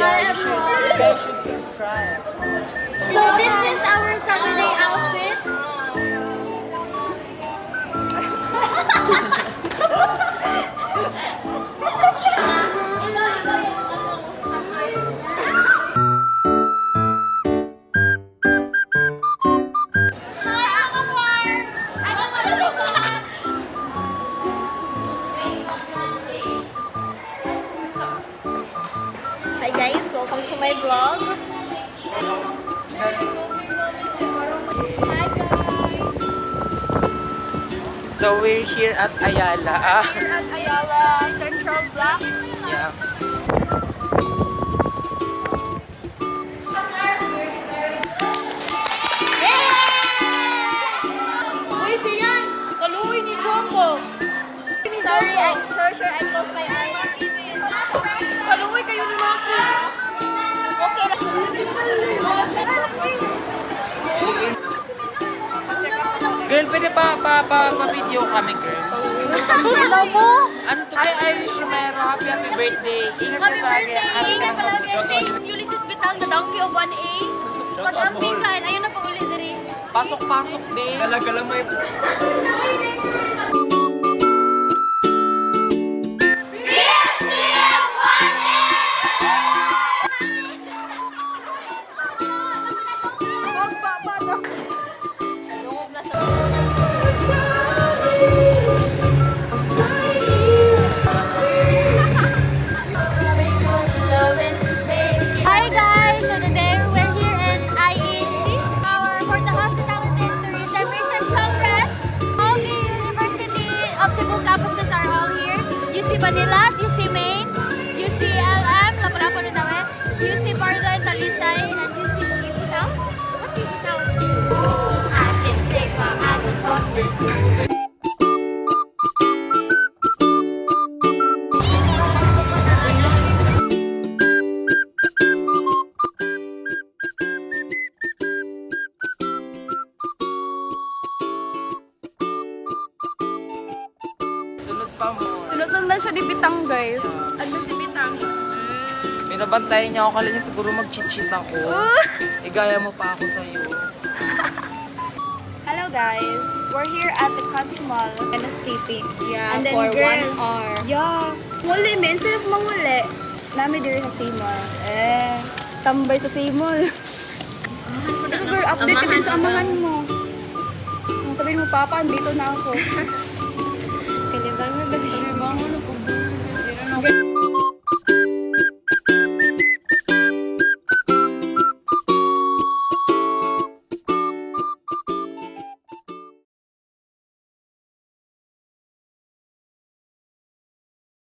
Yeah, you guys should subscribe. So this is our Saturday outfit. Hi guys, welcome to my vlog. So we're here at Ayala. Here at Ayala Central Block. Yeah. Uy, siyan! Kaluoy ni Jumbo! Sorry, I'm sure I closed my eyes. Kaluoy kayo ni Maki! Okay lang. Girl, pwede pa-video kami, girl. Hello mo? Ano to? Irish Romero, happy birthday. Ingat ka Happy lagi. birthday! Ingat ka lagi! Stay Ulysses Bitang, the donkey of 1A. Pag-amping ka, ayun na pa ulit diri. Pasok-pasok din. Talaga lang may... Nagawag na sa... Hi guys! So today we're here in IEC for the Hospitality and Tourism Research Congress. All the University of Cebu campuses are all here. UC Manila, UC Maine, UCLM, Lapu-Lapu Nutawe, UC Pardo and Talisay, and UC South. What's UC South? I can take my eyes off it. Sunod pa mo. Sinusundan siya ni Bitang, guys. Ano si Bitang? Binabantayan niya ako, kala niya siguro mag-cheat ako. Igaya mo pa ako sa'yo. Hello guys, we're here at the Country Mall and a taping. Yeah, And then, for girl, 1 hour. Yeah. Muli, men. Instead of manguli, nami diri sa Seymour. Tambay sa Seymour. Ito girl, update ka din sa amahan mo. Sabihin mo, Papa, andito na ako. Kaliban mo dali. Sabi mo, ano,